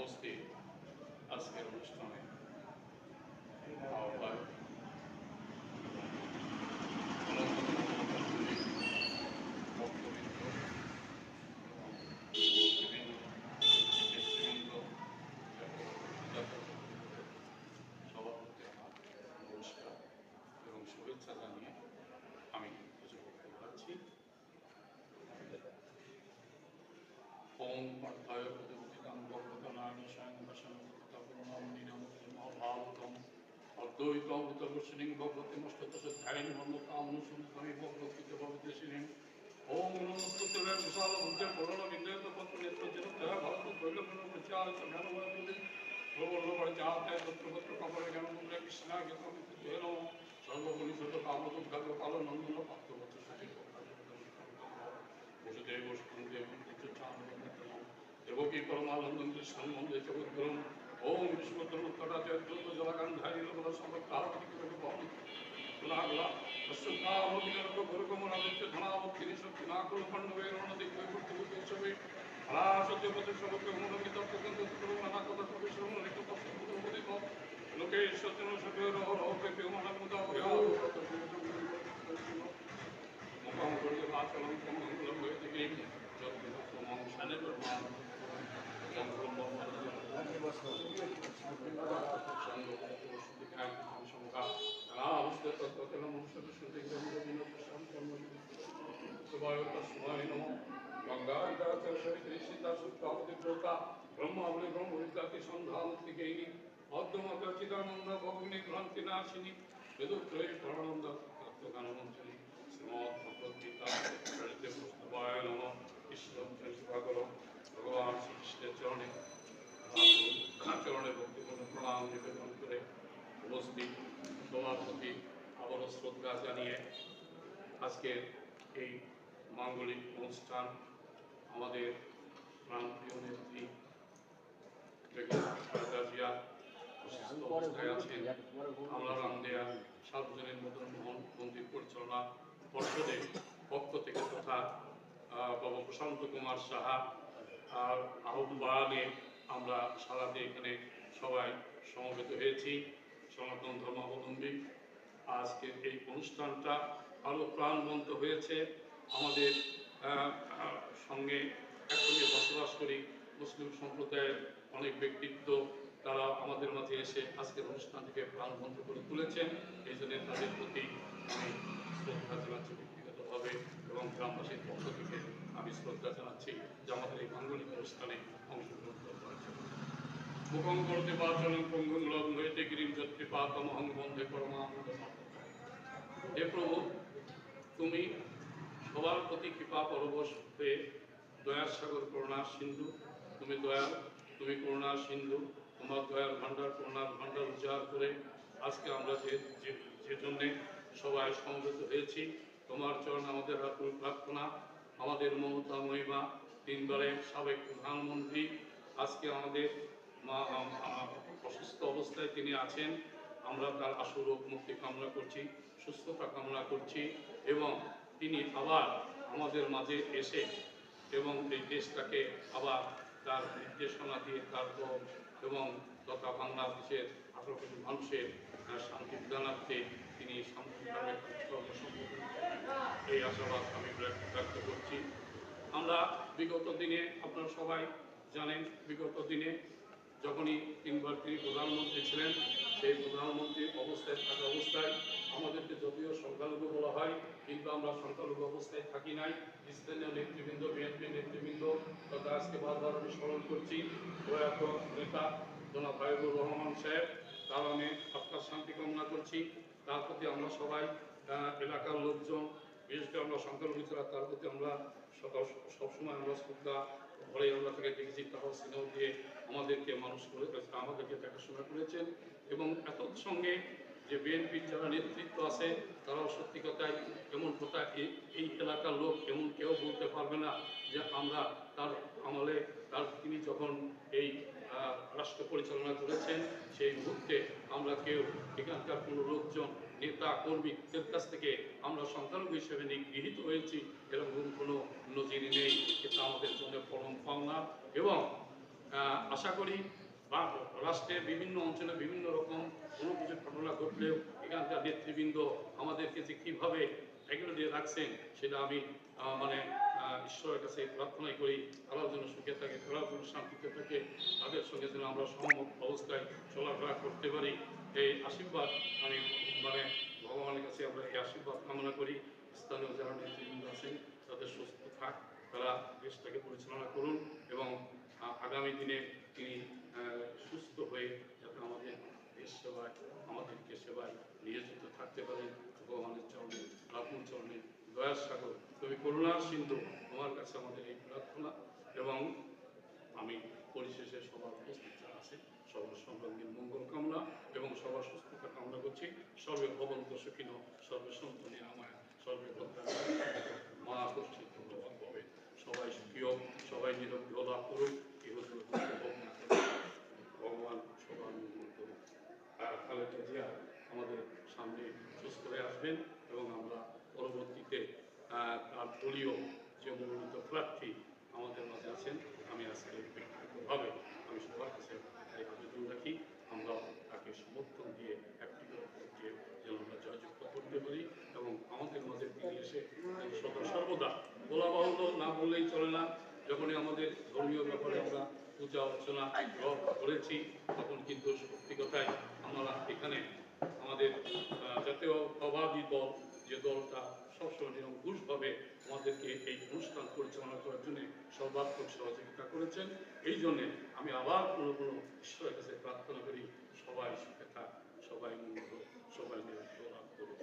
উপস্থিত আজকের অনুষ্ঠানে আহ্বায়ক ভক্তবৃন্দ এবং বিভিন্ন নেতৃবৃন্দ সবার প্রতি আমার নমস্কার এবং শুভেচ্ছা জানিয়ে আমি কিছু বক্তব্য রাখছি। ওম অর্থায় প্রতিপতিতাং ভগবতনারায়ণ স্বয়ং ভাষণভাবতম অদ্বৈতম বিতর্কশ্রেণী ভগবতী মষ্টতধ্যায়ী মর্মকামনুসুন্দরী ভগবদ্গীতা ভবিতেশিনী ওম নমস্তুতে বিশাল বুদ্ধে পূর্ণ বিদ্যেত পত্র নেত্রজেন দয়া ভারত দৈলপূর্ণ প্রচার জ্ঞানময় প্রবল পরিচাতে তত্রপত্র কবরে জ্ঞানমূল্য কৃষ্ণায় জ্ঞানমিত্রেণ সর্বপরিষদ কামদুর্ভাগ্য কালো নন্দন পাত্রবত্র সঠিক বসুদেব বসুদেব দেবকী পরমানন্দম কৃষ্ণম বন্দে জগদ্গুরুম ওম বিষ্ণুতরুত্তরাচার্য জলাকান্ধারী লোকল সমকারতিকে ভবন তুলাগলা অশ্বত্থামবিনর্গ গুরুকমরাদিত্য ধনাবক্ষিনি শক্তিনাকুল খণ্ডবেরণ দিগ্বৈবর্তভূতেশ্বরে ফলাসত্যপতি সবকে মনোমিত পর্যন্ত নানাকথা প্রবেশম ঋতুপত্রিক লোকেশ্বর সকল রহকে প্রেমানন্দা মুখম করতে আচরণ মঙ্গলম হইতে গিয়ে যজ্ঞ শানে ব্রহ্মা ব্রহ্মাবলী অদ্যমচিদানন্দ ভগ্নি ক্রান্তি নাশিনী বেদুত্রয়ী প্রাণানন্দ তত্ত্বজ্ঞানমন্ত্রী শ্রীমদ্ ভগবদ্গীতা পুস্তকায় নমঃ ঈশ্বর ভগবান শ্রীকৃষ্ণের চরণে ভক্তিপূর্ণ প্রণাম নিবেদন করে উপস্থিত সবার প্রতি আবারও শ্রদ্ধা জানিয়ে আজকের এই মাঙ্গলিক অনুষ্ঠান আমাদের প্রাণপ্রিয় নেত্রী জিয়া অসুস্থ অবস্থায় আছেন। আমরা রামদেয়া সার্বজনীন মদন মোহন মন্দির পরিচালনা পর্ষদের পক্ষ থেকে তথা বাবা প্রশান্ত কুমার সাহা আহ্বানে আমরা সারাতে এখানে সবাই সমবেত হয়েছি সনাতন ধর্মাবলম্বী। আজকের এই অনুষ্ঠানটা আরও প্রাণবন্ত হয়েছে। আমাদের সঙ্গে একসঙ্গে বসবাস করি মুসলিম সম্প্রদায়ের অনেক ব্যক্তিত্ব, তারা আমাদের মাঝে এসে আজকের অনুষ্ঠানটিকে প্রাণবন্ত করে তুলেছেন। এই জন্য তাদের প্রতি আমি শ্রদ্ধা জানাচ্ছি ব্যক্তিগতভাবে এবং গ্রামবাসীর পক্ষ থেকে আমি শ্রদ্ধা জানাচ্ছি যে আমাদের এই মাঙ্গলিক অনুষ্ঠানে অংশগ্রহণ করার জন্য। মুখং করতে বাচরণ পঙ্গুং লগ্ন হইতে গিরিম যত্রী পাতমহং বন্ধে পরমানন্দ। হে প্রভু, তুমি সবার প্রতি কৃপা পরবশ হয়ে দয়ার সাগর করুণার সিন্ধু, তুমি দয়াল, তুমি করুণার সিন্ধু, তোমার দয়ার ভাণ্ডার করুণার ভাণ্ডার উচ্চার করে আজকে আমরা যে জন্যে সবাই সমবেত হয়েছি, তোমার চরণ আমাদের আকুল প্রার্থনা। আমাদের মমতা মহিমা তিনবারের সাবেক প্রধানমন্ত্রী আজকে আমাদের অসুস্থ অবস্থায় তিনি আছেন। আমরা তার আশু রোগ মুক্তি কামনা করছি, সুস্থতা কামনা করছি এবং তিনি আবার আমাদের মাঝে এসে এবং এই দেশটাকে আবার তার নির্দেশনা দিয়ে তারপর এবং তথা বাংলাদেশের 18 কোটি মানুষের শান্তি বিধানার্থে তিনি শান্তিধামের এই আশাবাদ আমি ব্যক্ত করছি। আমরা বিগত দিনে আপনারা সবাই জানেন, বিগত দিনে যখনই তিনবার তিনি প্রধানমন্ত্রী ছিলেন, সেই প্রধানমন্ত্রীর অবস্থায় থাকা অবস্থায় আমাদেরকে যদিও সংখ্যালঘু বলা হয়, কিন্তু আমরা সংখ্যালঘু অবস্থায় থাকি নাই। স্থানীয় নেতৃবৃন্দ, বিএনপি নেতৃবৃন্দ তথা আজকে বারবার আমি স্মরণ করছি প্রয়াত নেতা জনাব হাবিবুর রহমান সাহেব, তার আমি আপনার শান্তি কামনা করছি। তার প্রতি আমরা সবাই এলাকার লোকজন, বিশেষ করে আমরা সংখ্যালঘু যারা, তার প্রতি আমরা সবসময় আমরা শ্রদ্ধা ঘরে আমরা তাকে দেখেছি, তারাও স্নেহ দিয়ে আমাদেরকে মানুষ করে আমাদেরকে দেখাশোনা করেছেন। এবং এত সঙ্গে যে বিএনপির যারা নেতৃত্ব আছে তারাও সত্যি কথায় এমন কথা এই এলাকার লোক এমন কেউ বলতে পারবে না যে আমরা তার আমলে তিনি যখন এই রাষ্ট্র পরিচালনা করেছেন সেই মুহূর্তে আমরা কেউ এখানকার কোনো লোকজন নেতা কর্মীদের কাছ থেকে আমরা সংখ্যালঘু হিসেবে গৃহীত হয়েছি এরকম কোনো নজির নেই। এটা আমাদের জন্য পরম পাওনা। এবং আশা করি বা রাষ্ট্রের বিভিন্ন অঞ্চলে বিভিন্ন রকম কোনো কিছু ঘটনা ঘটলেও এখানকার নেতৃবৃন্দ আমাদেরকে যে কীভাবে এগুলো দিয়ে রাখছেন সেটা আমি মানে ঈশ্বরের কাছে প্রার্থনাই করি, তারা যেন সুখে থাকে, তারা যেন শান্তিতে থাকে, তাদের সঙ্গে যেন আমরা সহমত অবস্থায় চলাফেরা করতে পারি। এই আশীর্বাদ আমি মানে ভগবানের কাছে আমরা এই আশীর্বাদ কামনা করি। স্থানীয় যারা নেতৃবৃন্দ আছেন তাদের সুস্থ থাক, তারা দেশটাকে পরিচালনা করুন এবং আগামী দিনে তিনি সুস্থ হয়ে যাতে আমাদের দেশ সেবায় আমাদেরকে সেবায় নিয়োজিত থাকতে পারেন। ভগবানের চরণে আপন চরণে দয়ার সাগর তুমি করুণার সিন্ধু, তোমার কাছে আমাদের এই প্রার্থনা। এবং আমি পরিশেষে সবার উপস্থিত যারা আছে সবার সর্বাঙ্গীন মঙ্গল কামনা এবং সবার সুস্থতা কামনা করছি। সর্বে ভবন্ত সুখিন, সর্বে সন্তু নিরাময়, সর্বে ভদ্রা মা কর্তৃক ধন্যবাদ পাবে। সবাই সুখী হোক, সবাই নিরোগ্য লাভ করুক, ইহতর হোক না ভগবান সবার মঙ্গল করুক। খালেদা জিয়া আমাদের সামনে সুস্থ হয়ে আসবেন এবং আমরা পরবর্তীতে তার দলীয় যে মনোনীত প্রার্থী আমাদের মাঝে আছেন, আমি আজকে ব্যক্তিগতভাবে আমি সবার কাছে এই আবেদন রাখি, আমরা তাকে সমর্থন দিয়ে একটি করে ভোটকে যেন আমরা জয়যুক্ত করতে পারি এবং আমাদের মাঝে তিনি এসে সদা সর্বদা বলা বাহুল্য না বললেই চলে না, যখনই আমাদের ধর্মীয় ব্যাপারে আমরা পূজা অর্চনা করেছি তখন কিন্তু সত্যি কথাই আমরা এখানে আমাদের জাতীয়তাবাদী দল যে দলটা সবসময় নিরঙ্কুশভাবে আমাদেরকে এই অনুষ্ঠান পরিচালনা করার জন্য সর্বাত্মক সহযোগিতা করেছেন। এই জন্যে আমি আবার কোনো ঈশ্বরের কাছে প্রার্থনা করি, সবাই সুখে থাক, সবাই মঙ্গল, সবাই নিরাপদ লাভ করুক।